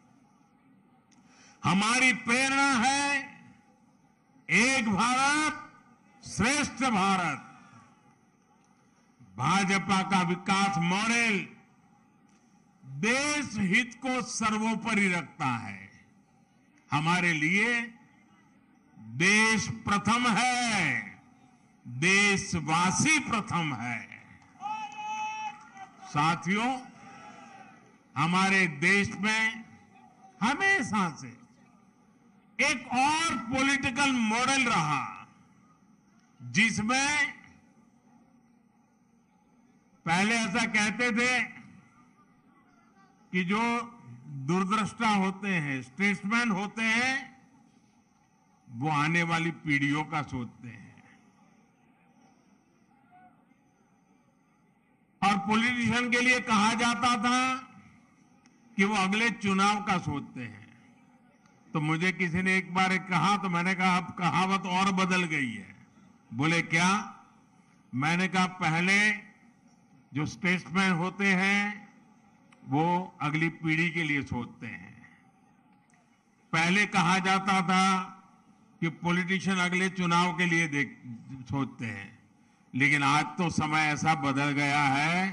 हमारी प्रेरणा है एक भारत श्रेष्ठ भारत। भाजपा का विकास मॉडल देश हित को सर्वोपरि रखता है। हमारे लिए देश प्रथम है, देशवासी प्रथम है। साथियों, हमारे देश में हमेशा से एक और पॉलिटिकल मॉडल रहा जिसमें पहले ऐसा कहते थे कि जो दूरदृष्टा होते हैं, स्टेट्समैन होते हैं, वो आने वाली पीढ़ियों का सोचते हैं और पॉलिटिशियन के लिए कहा जाता था कि वो अगले चुनाव का सोचते हैं। तो मुझे किसी ने एक बार कहा तो मैंने कहा अब कहावत और बदल गई है। बोले क्या? मैंने कहा पहले जो स्टेट्समैन होते हैं वो अगली पीढ़ी के लिए सोचते हैं। पहले कहा जाता था कि पॉलिटिशियन अगले चुनाव के लिए सोचते हैं, लेकिन आज तो समय ऐसा बदल गया है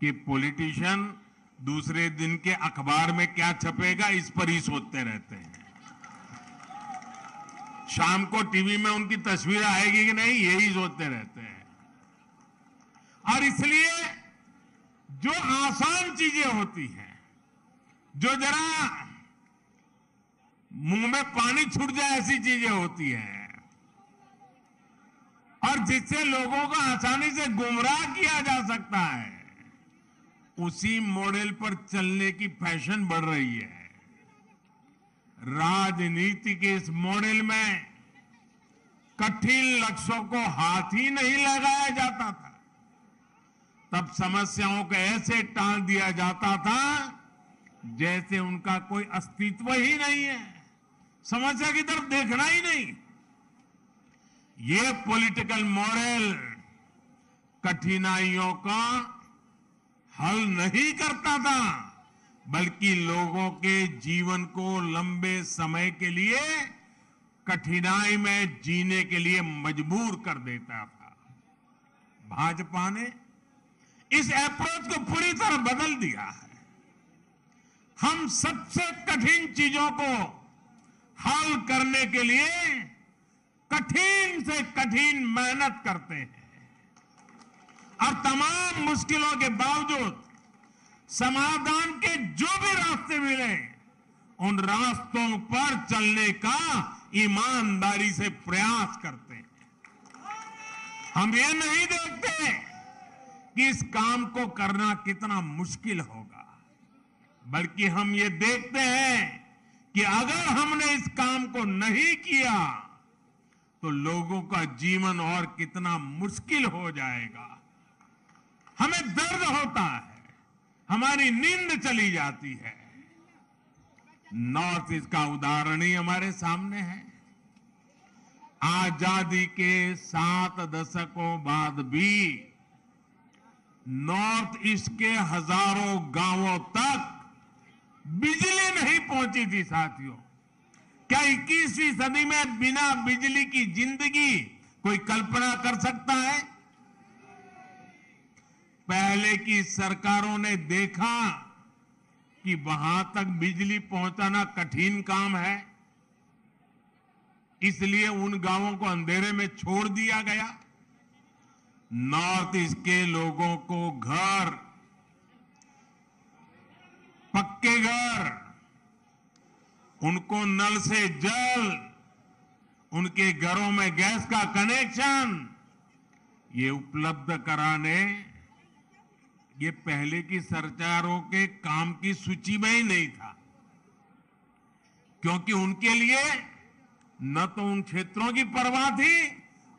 कि पॉलिटिशियन दूसरे दिन के अखबार में क्या छपेगा इस पर ही सोचते रहते हैं। शाम को टीवी में उनकी तस्वीर आएगी कि नहीं, यही सोचते रहते हैं। और इसलिए जो आसान चीजें होती हैं, जो जरा मुंह में पानी छूट जाए ऐसी चीजें होती हैं और जिससे लोगों को आसानी से गुमराह किया जा सकता है, उसी मॉडल पर चलने की फैशन बढ़ रही है। राजनीति के इस मॉडल में कठिन लक्ष्यों को हाथ ही नहीं लगाया जाता था। तब समस्याओं को ऐसे टाल दिया जाता था जैसे उनका कोई अस्तित्व ही नहीं है, समस्या की तरफ देखना ही नहीं। ये पॉलिटिकल मॉडल कठिनाइयों का हल नहीं करता था, बल्कि लोगों के जीवन को लंबे समय के लिए कठिनाई में जीने के लिए मजबूर कर देता था। भाजपा ने इस अप्रोच को पूरी तरह बदल दिया है। हम सबसे कठिन चीजों को हल करने के लिए कठिन से कठिन मेहनत करते हैं और तमाम मुश्किलों के बावजूद समाधान के जो भी रास्ते मिले उन रास्तों पर चलने का ईमानदारी से प्रयास करते हैं। हम ये नहीं देखते कि इस काम को करना कितना मुश्किल होगा, बल्कि हम ये देखते हैं कि अगर हमने इस काम को नहीं किया तो लोगों का जीवन और कितना मुश्किल हो जाएगा। हमें दर्द होता है, हमारी नींद चली जाती है। नॉर्थ ईस्ट का उदाहरण ही हमारे सामने है। आजादी के 7 दशकों बाद भी नॉर्थ ईस्ट के हजारों गांवों तक बिजली नहीं पहुंची थी। साथियों, क्या 21वीं सदी में बिना बिजली की जिंदगी कोई कल्पना कर सकता है? पहले की सरकारों ने देखा कि वहां तक बिजली पहुंचाना कठिन काम है, इसलिए उन गांवों को अंधेरे में छोड़ दिया गया। नॉर्थ ईस्ट के लोगों को घर, पक्के घर, उनको नल से जल, उनके घरों में गैस का कनेक्शन ये उपलब्ध कराने ये पहले की सरकारों के काम की सूची में ही नहीं था, क्योंकि उनके लिए न तो उन क्षेत्रों की परवाह थी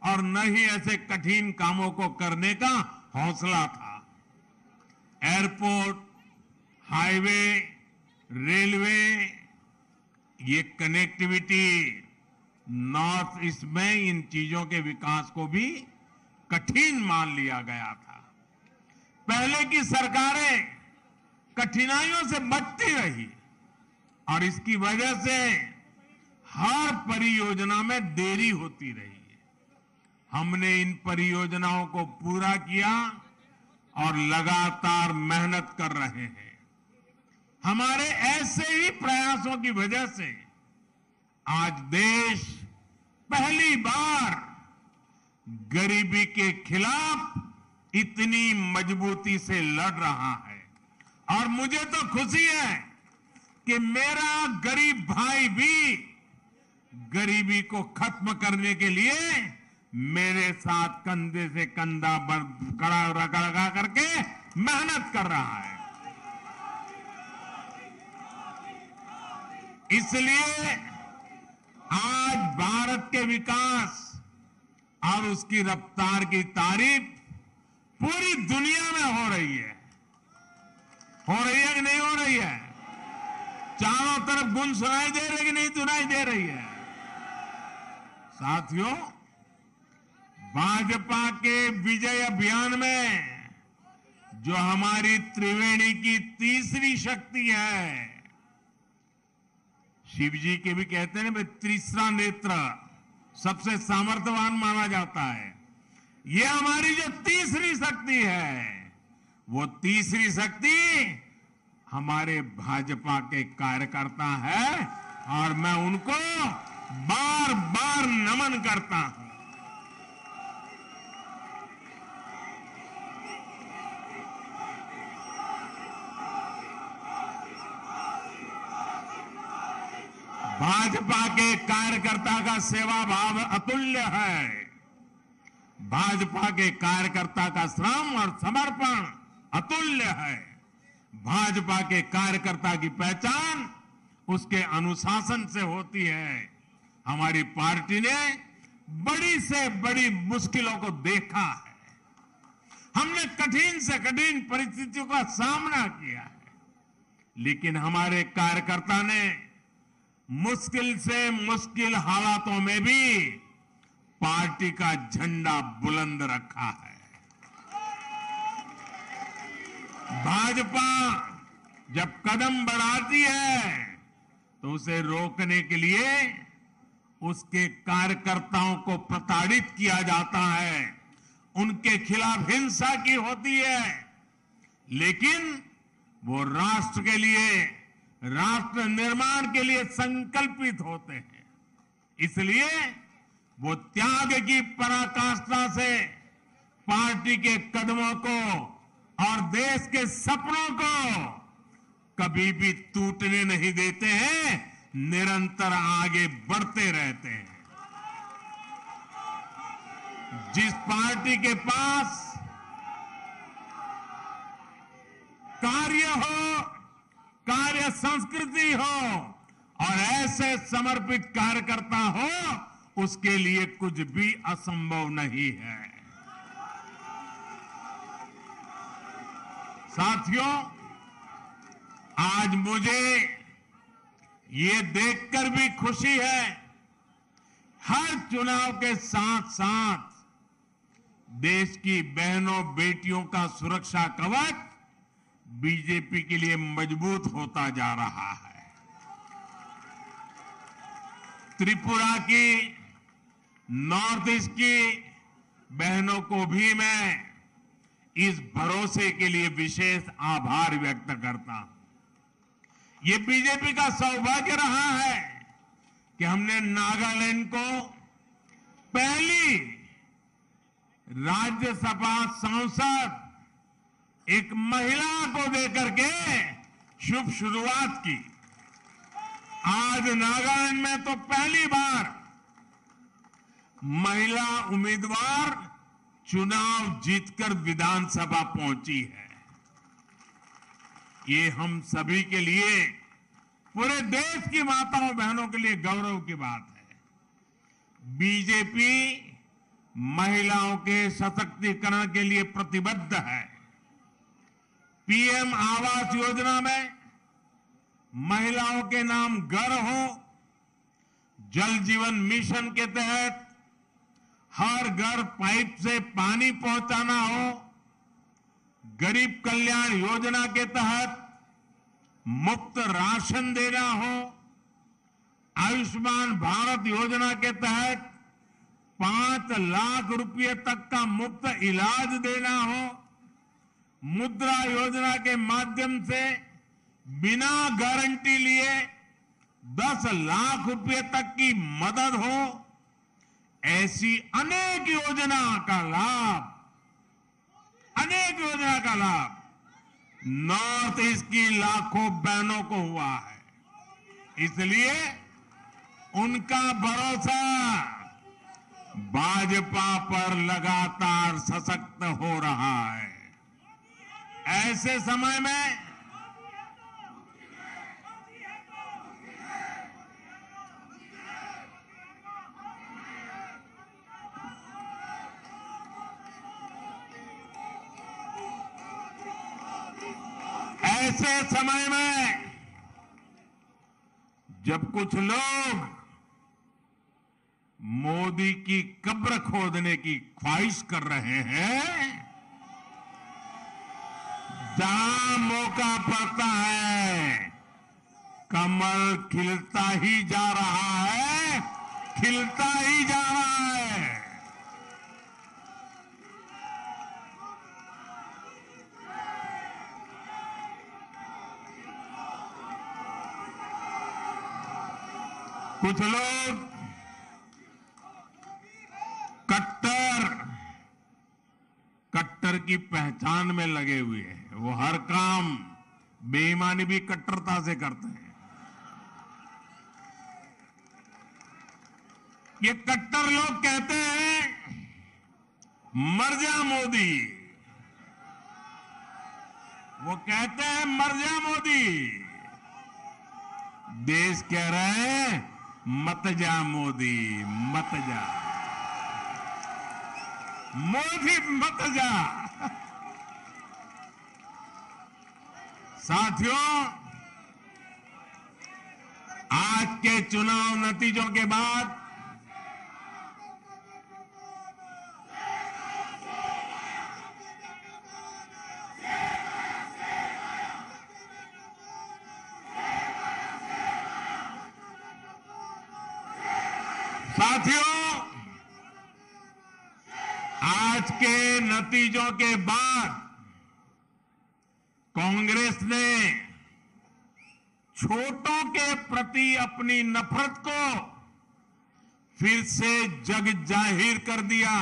और न ही ऐसे कठिन कामों को करने का हौसला था। एयरपोर्ट, हाईवे, रेलवे, ये कनेक्टिविटी नॉर्थ ईस्ट में इन चीजों के विकास को भी कठिन मान लिया गया था। पहले की सरकारें कठिनाइयों से बचती रही और इसकी वजह से हर परियोजना में देरी होती रही। हमने इन परियोजनाओं को पूरा किया और लगातार मेहनत कर रहे हैं। हमारे ऐसे ही प्रयासों की वजह से आज देश पहली बार गरीबी के खिलाफ इतनी मजबूती से लड़ रहा है। और मुझे तो खुशी है कि मेरा गरीब भाई भी गरीबी को खत्म करने के लिए मेरे साथ कंधे से कंधा खड़ा लगा करके मेहनत कर रहा है। इसलिए आज भारत के विकास और उसकी रफ्तार की तारीफ पूरी दुनिया में हो रही है। हो रही है कि नहीं हो रही है? चारों तरफ गुन सुनाई दे रही कि नहीं सुनाई दे रही है? साथियों, भाजपा के विजय अभियान में जो हमारी त्रिवेणी की तीसरी शक्ति है, शिव जी के भी कहते हैं ना, तीसरा नेत्र सबसे सामर्थ्यवान माना जाता है। ये हमारी जो तीसरी शक्ति है, वो तीसरी शक्ति हमारे भाजपा के कार्यकर्ता है और मैं उनको बार बार नमन करता हूं। भाजपा के कार्यकर्ता का सेवा भाव अतुल्य है। भाजपा के कार्यकर्ता का श्रम और समर्पण अतुल्य है। भाजपा के कार्यकर्ता की पहचान उसके अनुशासन से होती है। हमारी पार्टी ने बड़ी से बड़ी मुश्किलों को देखा है। हमने कठिन से कठिन परिस्थितियों का सामना किया है, लेकिन हमारे कार्यकर्ता ने मुश्किल से मुश्किल हालातों में भी पार्टी का झंडा बुलंद रखा है। भाजपा जब कदम बढ़ाती है तो उसे रोकने के लिए उसके कार्यकर्ताओं को प्रताड़ित किया जाता है, उनके खिलाफ हिंसा की होती है, लेकिन वो राष्ट्र के लिए, राष्ट्र निर्माण के लिए संकल्पित होते हैं। इसलिए वो त्याग की पराकाष्ठा से पार्टी के कदमों को और देश के सपनों को कभी भी टूटने नहीं देते हैं, निरंतर आगे बढ़ते रहते हैं। जिस पार्टी के पास कार्य हो, कार्य संस्कृति हो और ऐसे समर्पित कार्यकर्ता हो, उसके लिए कुछ भी असंभव नहीं है। साथियों, आज मुझे ये देखकर भी खुशी है, हर चुनाव के साथ साथ देश की बहनों बेटियों का सुरक्षा कवच बीजेपी के लिए मजबूत होता जा रहा है। त्रिपुरा की, नॉर्थ ईस्ट की बहनों को भी मैं इस भरोसे के लिए विशेष आभार व्यक्त करता हूं। ये बीजेपी का सौभाग्य रहा है कि हमने नागालैंड को पहली राज्यसभा सांसद एक महिला को देकर के शुभ शुरुआत की। आज नागालैंड में तो पहली बार महिला उम्मीदवार चुनाव जीतकर विधानसभा पहुंची है। ये हम सभी के लिए, पूरे देश की माताओं बहनों के लिए गौरव की बात है। बीजेपी महिलाओं के सशक्तिकरण के लिए प्रतिबद्ध है। पीएम आवास योजना में महिलाओं के नाम घर हो, जल जीवन मिशन के तहत हर घर पाइप से पानी पहुंचाना हो, गरीब कल्याण योजना के तहत मुफ्त राशन देना हो, आयुष्मान भारत योजना के तहत 5 लाख रुपए तक का मुफ्त इलाज देना हो, मुद्रा योजना के माध्यम से बिना गारंटी लिए 10 लाख रुपए तक की मदद हो, ऐसी अनेक योजना का लाभ नॉर्थ ईस्ट की लाखों बहनों को हुआ है। इसलिए उनका भरोसा भाजपा पर लगातार सशक्त हो रहा है। ऐसे समय में जब कुछ लोग मोदी की कब्र खोदने की ख्वाहिश कर रहे हैं, जहां मौका पड़ता है कमल खिलता ही जा रहा है, खिलता ही जा रहा है। कुछ लोग कट्टर की पहचान में लगे हुए हैं। वो हर काम बेईमानी भी कट्टरता से करते हैं। ये कट्टर लोग कहते हैं मर जा मोदी, वो कहते हैं मर जा मोदी। देश कह रहे हैं मत जा मोदी, मत जा मोदी, मत जा। साथियों, आज के चुनाव नतीजों के बाद नतीजों के बाद कांग्रेस ने छोटों के प्रति अपनी नफरत को फिर से जग जाहिर कर दिया।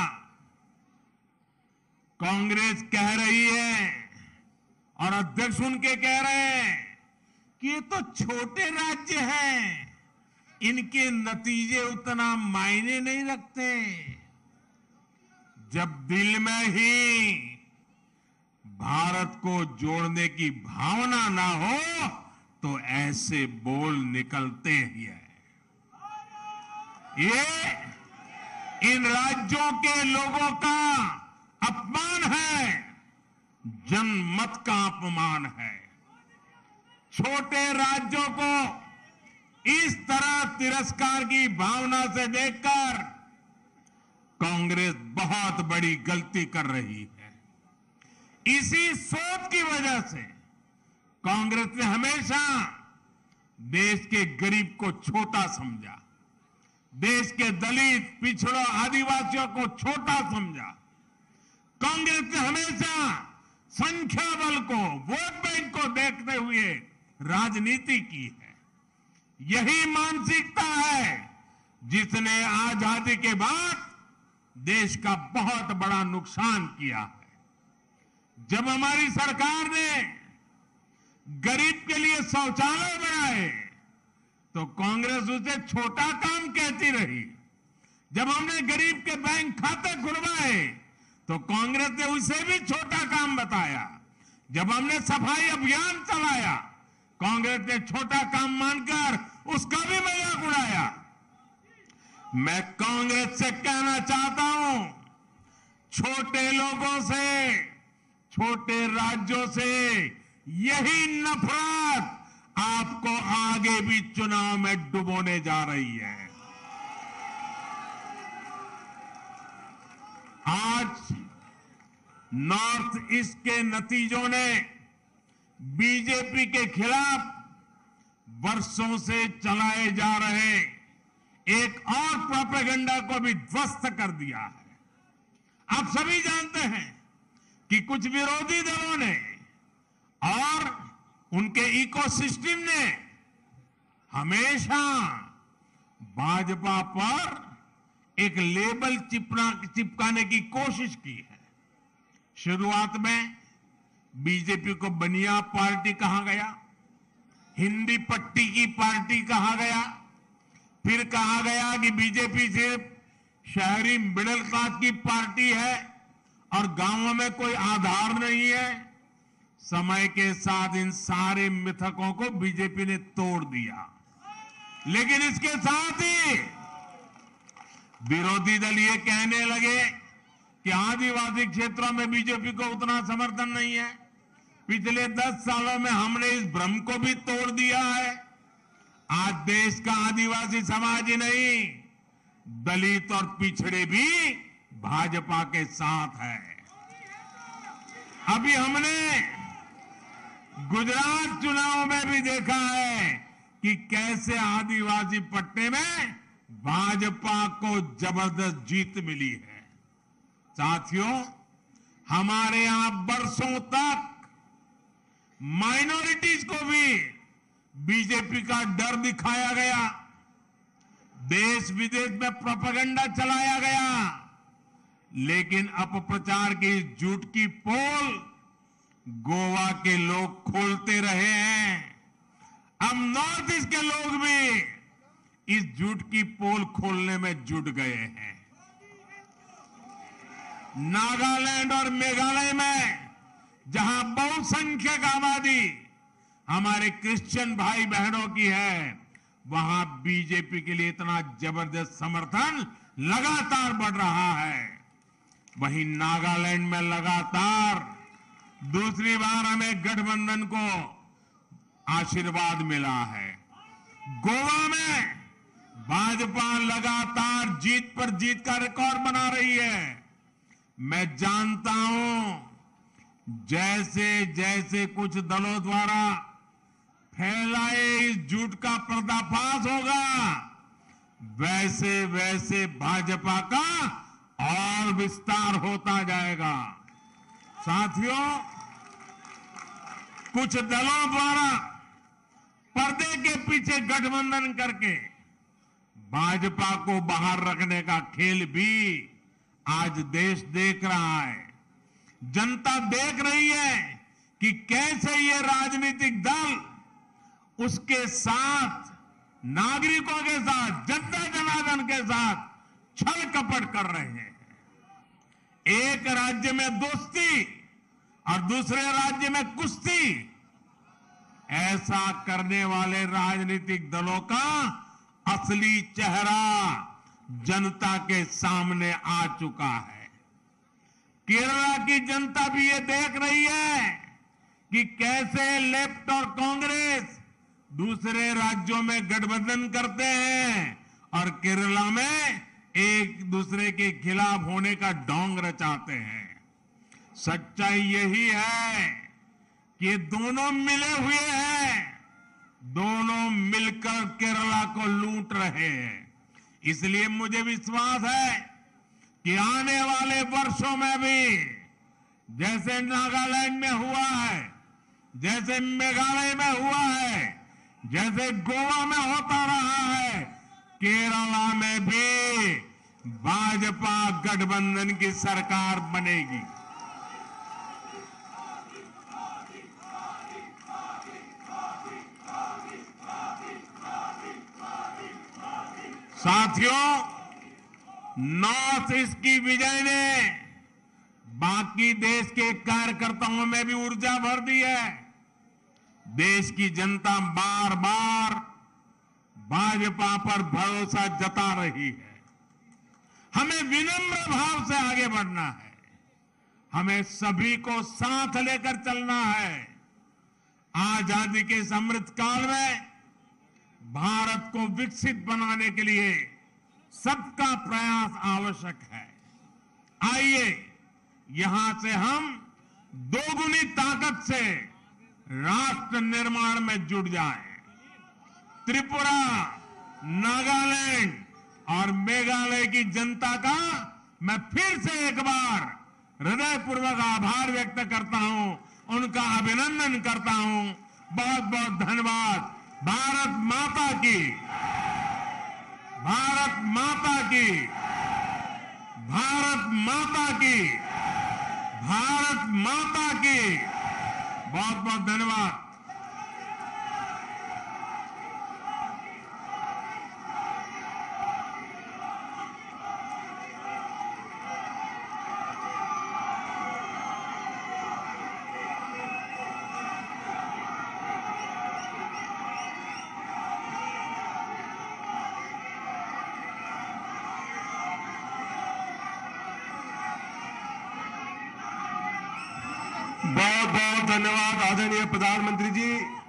कांग्रेस कह रही है और अध्यक्ष उनके कह रहे हैं कि ये तो छोटे राज्य हैं, इनके नतीजे उतना मायने नहीं रखते। जब दिल में ही भारत को जोड़ने की भावना ना हो तो ऐसे बोल निकलते ही है। ये इन राज्यों के लोगों का अपमान है, जनमत का अपमान है। छोटे राज्यों को इस तरह तिरस्कार की भावना से देखकर कांग्रेस बहुत बड़ी गलती कर रही है। इसी सोच की वजह से कांग्रेस ने हमेशा देश के गरीब को छोटा समझा, देश के दलित, पिछड़ों, आदिवासियों को छोटा समझा। कांग्रेस ने हमेशा संख्या बल को, वोट बैंक को देखते हुए राजनीति की है। यही मानसिकता है जिसने आजादी के बाद देश का बहुत बड़ा नुकसान किया है। जब हमारी सरकार ने गरीब के लिए शौचालय बनाए तो कांग्रेस उसे छोटा काम कहती रही। जब हमने गरीब के बैंक खाते खुलवाए तो कांग्रेस ने उसे भी छोटा काम बताया। जब हमने सफाई अभियान चलाया, कांग्रेस ने छोटा काम मानकर उसका भी मजाक उड़ाया। मैं कांग्रेस से कहना चाहता हूं छोटे लोगों से, छोटे राज्यों से यही नफरत आपको आगे भी चुनाव में डुबोने जा रही है। आज नॉर्थ ईस्ट के नतीजों ने बीजेपी के खिलाफ वर्षों से चलाए जा रहे एक और प्रोपेगेंडा को भी ध्वस्त कर दिया है। आप सभी जानते हैं कि कुछ विरोधी दलों ने और उनके इकोसिस्टम ने हमेशा भाजपा पर एक लेबल चिपकाने की कोशिश की है। शुरुआत में बीजेपी को बनिया पार्टी कहा गया, हिंदी पट्टी की पार्टी कहा गया, फिर कहा गया कि बीजेपी सिर्फ शहरी मिडिल क्लास की पार्टी है और गांवों में कोई आधार नहीं है। समय के साथ इन सारे मिथकों को बीजेपी ने तोड़ दिया, लेकिन इसके साथ ही विरोधी दल ये कहने लगे कि आदिवासी क्षेत्रों में बीजेपी को उतना समर्थन नहीं है। पिछले 10 सालों में हमने इस भ्रम को भी तोड़ दिया है। आज देश का आदिवासी समाज ही नहीं, दलित और पिछड़े भी भाजपा के साथ है। अभी हमने गुजरात चुनाव में भी देखा है कि कैसे आदिवासी पट्टे में भाजपा को जबरदस्त जीत मिली है। साथियों, हमारे यहां बरसों तक माइनॉरिटीज को भी बीजेपी का डर दिखाया गया, देश विदेश में प्रोपेगेंडा चलाया गया, लेकिन अपप्रचार की इस झूठ की पोल गोवा के लोग खोलते रहे हैं। अब नॉर्थ ईस्ट के लोग भी इस झूठ की पोल खोलने में जुट गए हैं। नागालैंड और मेघालय में जहां बहुसंख्यक आबादी हमारे क्रिश्चियन भाई बहनों की है, वहां बीजेपी के लिए इतना जबरदस्त समर्थन लगातार बढ़ रहा है। वहीं नागालैंड में लगातार दूसरी बार हमें गठबंधन को आशीर्वाद मिला है। गोवा में भाजपा लगातार जीत पर जीत का रिकॉर्ड बना रही है। मैं जानता हूं जैसे जैसे कुछ दलों द्वारा फैलाए इस झूठ का पर्दाफाश होगा, वैसे वैसे भाजपा का और विस्तार होता जाएगा। साथियों, कुछ दलों द्वारा पर्दे के पीछे गठबंधन करके भाजपा को बाहर रखने का खेल भी आज देश देख रहा है। जनता देख रही है कि कैसे ये राजनीतिक दल उसके साथ, नागरिकों के साथ, जनता जनार्दन के साथ छल कपट कर रहे हैं। एक राज्य में दोस्ती और दूसरे राज्य में कुश्ती, ऐसा करने वाले राजनीतिक दलों का असली चेहरा जनता के सामने आ चुका है। केरला की जनता भी ये देख रही है कि कैसे लेफ्ट और कांग्रेस दूसरे राज्यों में गठबंधन करते हैं और केरला में एक दूसरे के खिलाफ होने का ढोंग रचाते हैं। सच्चाई यही है कि दोनों मिले हुए हैं, दोनों मिलकर केरला को लूट रहे हैं। इसलिए मुझे विश्वास है कि आने वाले वर्षों में भी जैसे नागालैंड में हुआ है, जैसे मेघालय में हुआ है, जैसे गोवा में होता रहा है, केरला में भी भाजपा गठबंधन की सरकार बनेगी। साथियों, नॉर्थ ईस्ट की विजय ने बाकी देश के कार्यकर्ताओं में भी ऊर्जा भर दी है। देश की जनता बार बार भाजपा पर भरोसा जता रही है। हमें विनम्र भाव से आगे बढ़ना है। हमें सभी को साथ लेकर चलना है। आजादी के इस अमृत काल में भारत को विकसित बनाने के लिए सबका प्रयास आवश्यक है। आइए यहां से हम दोगुनी ताकत से राष्ट्र निर्माण में जुट जाएं। त्रिपुरा, नागालैंड और मेघालय की जनता का मैं फिर से एक बार हृदयपूर्वक आभार व्यक्त करता हूं, उनका अभिनंदन करता हूं। बहुत बहुत धन्यवाद। भारत माता की, भारत माता की, भारत माता की, भारत माता की। बहुत बहुत धन्यवाद। बहुत बहुत धन्यवाद आदरणीय प्रधानमंत्री जी।